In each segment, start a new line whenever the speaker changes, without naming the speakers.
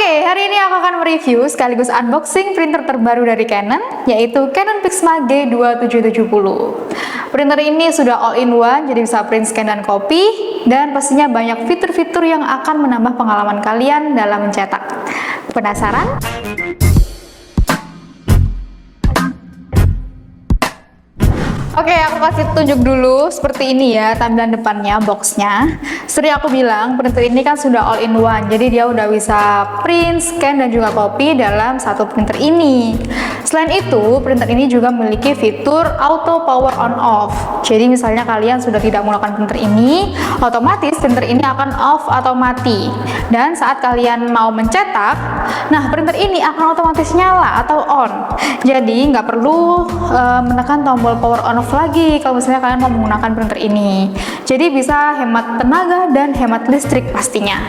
Oke, hari ini aku akan mereview sekaligus unboxing printer terbaru dari Canon, yaitu Canon PIXMA G2770. Printer ini sudah all-in-one, jadi bisa print, scan, dan copy, dan pastinya banyak fitur-fitur yang akan menambah pengalaman kalian dalam mencetak. Penasaran? Oke, aku kasih tunjuk dulu seperti ini ya tampilan depannya, boxnya. Sering aku bilang printer ini kan sudah all in one, jadi dia udah bisa print, scan, dan juga copy dalam satu printer ini. Selain itu, printer ini juga memiliki fitur auto power on off. Jadi misalnya kalian sudah tidak menggunakan printer ini, otomatis printer ini akan off atau mati. Dan saat kalian mau mencetak, nah printer ini akan otomatis nyala atau on. Jadi nggak perlu menekan tombol power on off lagi kalau misalnya kalian mau menggunakan printer ini. Jadi bisa hemat tenaga dan hemat listrik pastinya.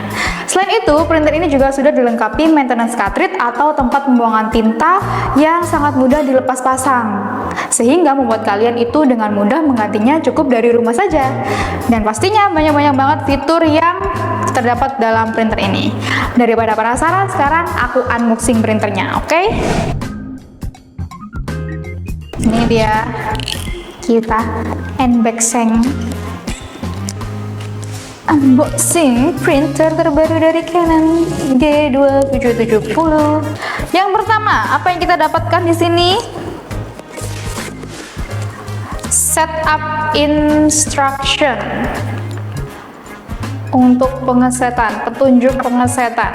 Selain itu, printer ini juga sudah dilengkapi maintenance cartridge atau tempat pembuangan tinta yang sangat mudah dilepas pasang, sehingga membuat kalian itu dengan mudah menggantinya cukup dari rumah saja. Dan pastinya banyak-banyak banget fitur yang terdapat dalam printer ini. Daripada penasaran, sekarang aku unboxing printernya, oke? Ini dia, kita unboxing printer terbaru dari Canon G2770. Yang pertama, apa yang kita dapatkan di sini? Setup instruction untuk pengesetan, petunjuk pengesetan.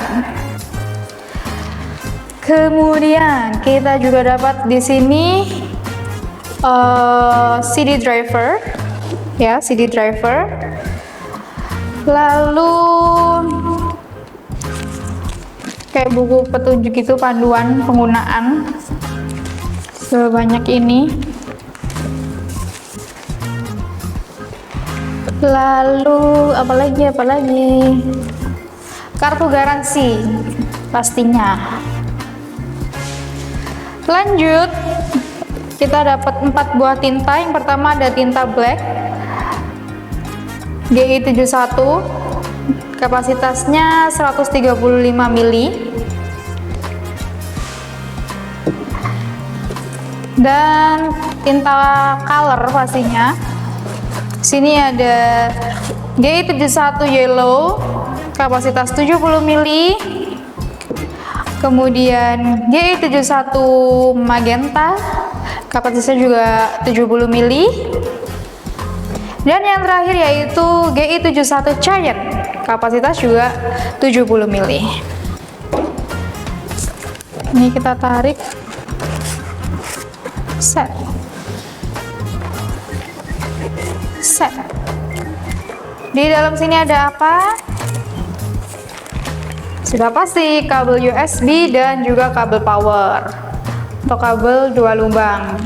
Kemudian kita juga dapat di sini CD driver, ya, CD driver. Lalu kayak buku petunjuk itu, panduan penggunaan sebanyak ini. Lalu apalagi kartu garansi pastinya. Lanjut, kita dapat 4 buah tinta. Yang pertama ada tinta black GI71, kapasitasnya 135 ml. Dan tinta color pastinya. Sini ada GI71 yellow, kapasitas 70 ml. Kemudian GI71 magenta, kapasitasnya juga 70 ml. Dan yang terakhir yaitu GI71 Giant, kapasitas juga 70 ml. Ini kita tarik, set. Di dalam sini ada apa? Sudah pasti kabel USB dan juga kabel power atau kabel 2 lubang.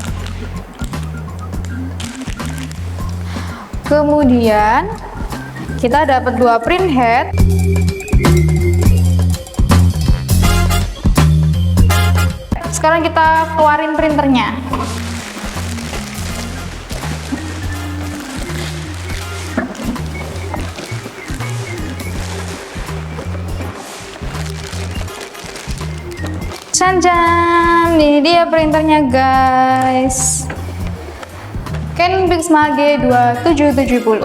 Kemudian kita dapat 2 print head. Sekarang kita keluarin printernya. Cancan, ini dia printernya guys. Canon PIXMA G2770.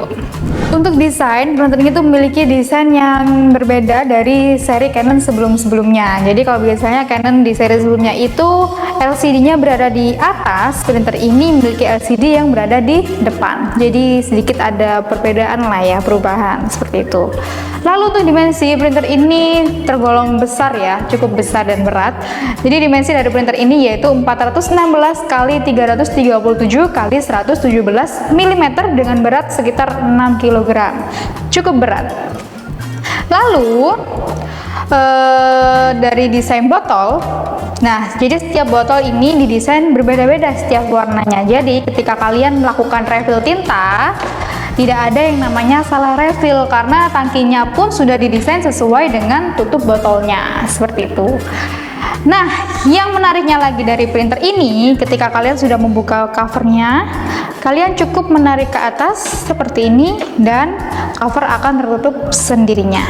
Untuk desain, printer ini tuh memiliki desain yang berbeda dari seri Canon sebelum-sebelumnya. Jadi kalau biasanya Canon di seri sebelumnya itu LCD-nya berada di atas, printer ini memiliki LCD yang berada di depan. Jadi sedikit ada perbedaan lah ya, perubahan seperti itu. Lalu untuk dimensi, printer ini tergolong besar ya, cukup besar dan berat. Jadi dimensi dari printer ini yaitu 416 x 337 x 117 mm dengan berat sekitar 6 kg. Cukup berat. Lalu dari desain botol, nah jadi setiap botol ini didesain berbeda-beda setiap warnanya. Jadi ketika kalian melakukan refill tinta, tidak ada yang namanya salah refill karena tangkinya pun sudah didesain sesuai dengan tutup botolnya, seperti itu. Nah, yang menariknya lagi dari printer ini, ketika kalian sudah membuka covernya, kalian cukup menarik ke atas seperti ini dan cover akan tertutup sendirinya.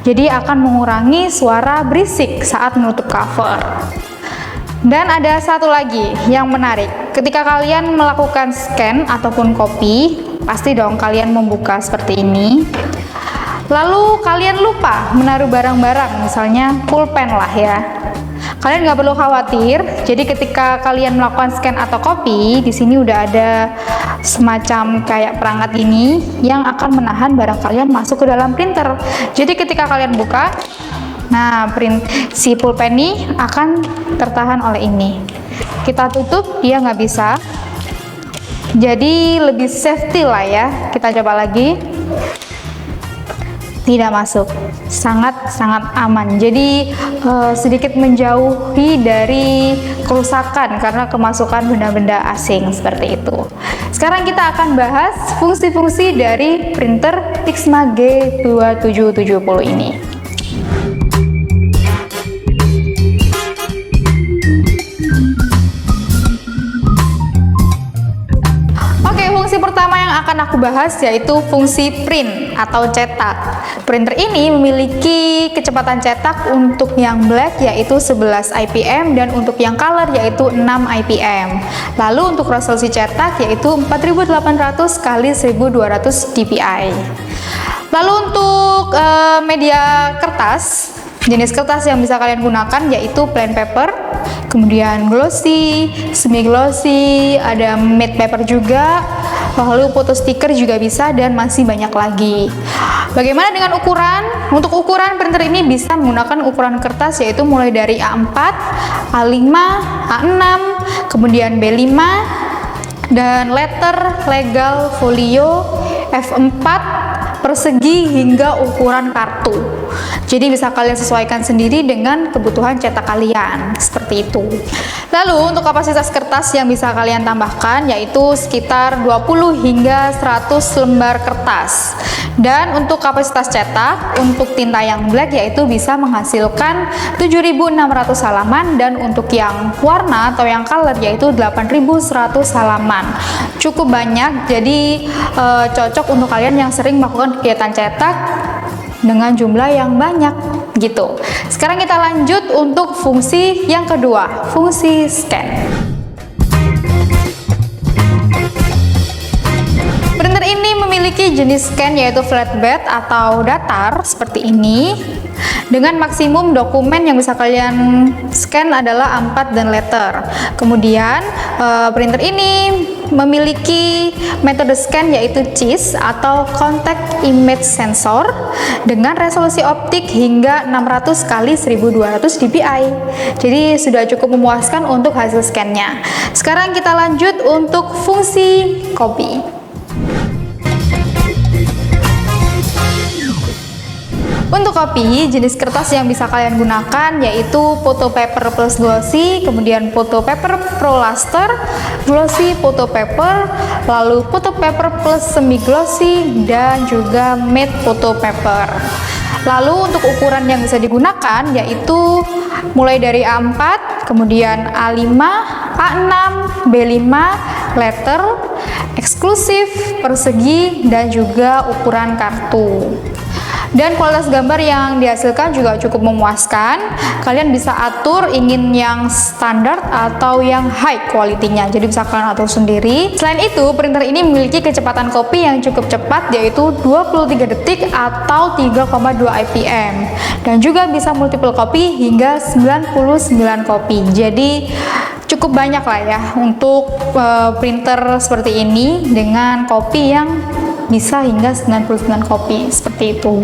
Jadi akan mengurangi suara berisik saat menutup cover. Dan ada satu lagi yang menarik, ketika kalian melakukan scan ataupun copy, pasti dong kalian membuka seperti ini. Lalu kalian lupa menaruh barang-barang, misalnya pulpen lah ya. Kalian nggak perlu khawatir, jadi ketika kalian melakukan scan atau copy, di sini udah ada semacam kayak perangkat ini yang akan menahan barang kalian masuk ke dalam printer. Jadi ketika kalian buka, nah, si pulpen ini akan tertahan oleh ini. Kita tutup, dia nggak bisa. Jadi lebih safety lah ya. Kita coba lagi. Tidak masuk. Sangat-sangat aman. Jadi sedikit menjauhi dari kerusakan karena kemasukan benda-benda asing seperti itu. Sekarang kita akan bahas fungsi-fungsi dari printer Pixma G2770 ini. Fungsi pertama yang akan aku bahas yaitu fungsi print atau cetak. Printer ini memiliki kecepatan cetak untuk yang black yaitu 11 IPM dan untuk yang color yaitu 6 IPM. Lalu untuk resolusi cetak yaitu 4800 x 1200 dpi. Lalu untuk media kertas, jenis kertas yang bisa kalian gunakan yaitu plain paper, kemudian glossy, semi glossy, ada matte paper juga, lalu foto stiker juga bisa, dan masih banyak lagi. Bagaimana dengan ukuran? Untuk ukuran printer ini bisa menggunakan ukuran kertas yaitu mulai dari A4, A5, A6, kemudian B5, dan letter, legal, folio, F4, persegi hingga ukuran kartu. Jadi bisa kalian sesuaikan sendiri dengan kebutuhan cetak kalian, seperti itu. Lalu untuk kapasitas kertas yang bisa kalian tambahkan yaitu sekitar 20 hingga 100 lembar kertas. Dan untuk kapasitas cetak untuk tinta yang black yaitu bisa menghasilkan 7.600 halaman, dan untuk yang warna atau yang color yaitu 8.100 halaman. Cukup banyak, jadi cocok untuk kalian yang sering melakukan kegiatan cetak dengan jumlah yang banyak gitu. Sekarang kita lanjut untuk fungsi yang kedua, fungsi scan. Printer ini memiliki jenis scan yaitu flatbed atau datar seperti ini. Dengan maksimum dokumen yang bisa kalian scan adalah A4 dan letter. Kemudian printer ini memiliki metode scan yaitu CIS atau Contact Image Sensor dengan resolusi optik hingga 600 x 1200 dpi. Jadi sudah cukup memuaskan untuk hasil scan-nya. Sekarang kita lanjut untuk fungsi copy. Untuk copy, jenis kertas yang bisa kalian gunakan yaitu photo paper plus glossy, kemudian photo paper pro luster, glossy photo paper, lalu photo paper plus semi glossy, dan juga matte photo paper. Lalu untuk ukuran yang bisa digunakan yaitu mulai dari A4, kemudian A5, A6, B5, letter, eksklusif, persegi, dan juga ukuran kartu. Dan kualitas gambar yang dihasilkan juga cukup memuaskan. Kalian bisa atur ingin yang standar atau yang high quality-nya. Jadi bisa kalian atur sendiri. Selain itu, printer ini memiliki kecepatan copy yang cukup cepat yaitu 23 detik atau 3,2 IPM. Dan juga bisa multiple copy hingga 99 copy. Jadi cukup banyak lah ya untuk printer seperti ini dengan copy yang bisa hingga 99 copy seperti itu.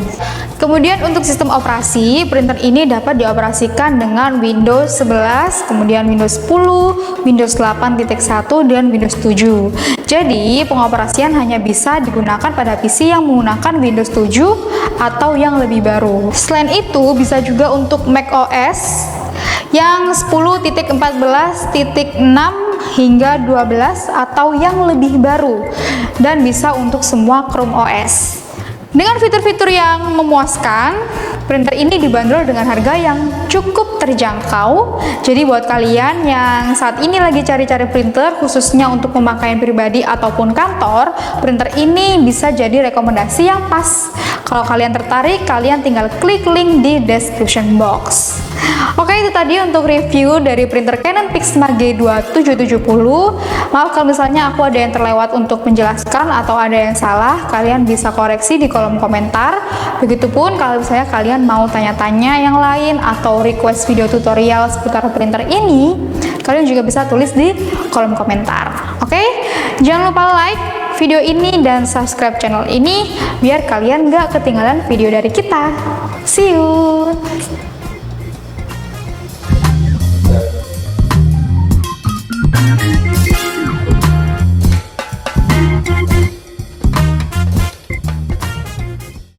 Kemudian untuk sistem operasi, printer ini dapat dioperasikan dengan Windows 11, kemudian Windows 10, Windows 8.1 dan Windows 7. Jadi pengoperasian hanya bisa digunakan pada PC yang menggunakan Windows 7 atau yang lebih baru. Selain itu bisa juga untuk Mac OS yang 10.14.6 hingga 12 atau yang lebih baru, dan bisa untuk semua Chrome OS. Dengan fitur-fitur yang memuaskan, printer ini dibanderol dengan harga yang cukup terjangkau. Jadi buat kalian yang saat ini lagi cari-cari printer khususnya untuk pemakaian pribadi ataupun kantor, printer ini bisa jadi rekomendasi yang pas. Kalau kalian tertarik, kalian tinggal klik link di description box. Oke, itu tadi untuk review dari printer Canon Pixma G2770. Maaf kalau misalnya aku ada yang terlewat untuk menjelaskan atau ada yang salah, kalian bisa koreksi di kolom komentar. Begitupun kalau misalnya kalian mau tanya-tanya yang lain atau request video tutorial seputar printer ini, kalian juga bisa tulis di kolom komentar. Oke, jangan lupa like video ini dan subscribe channel ini biar kalian gak ketinggalan video dari kita. See you!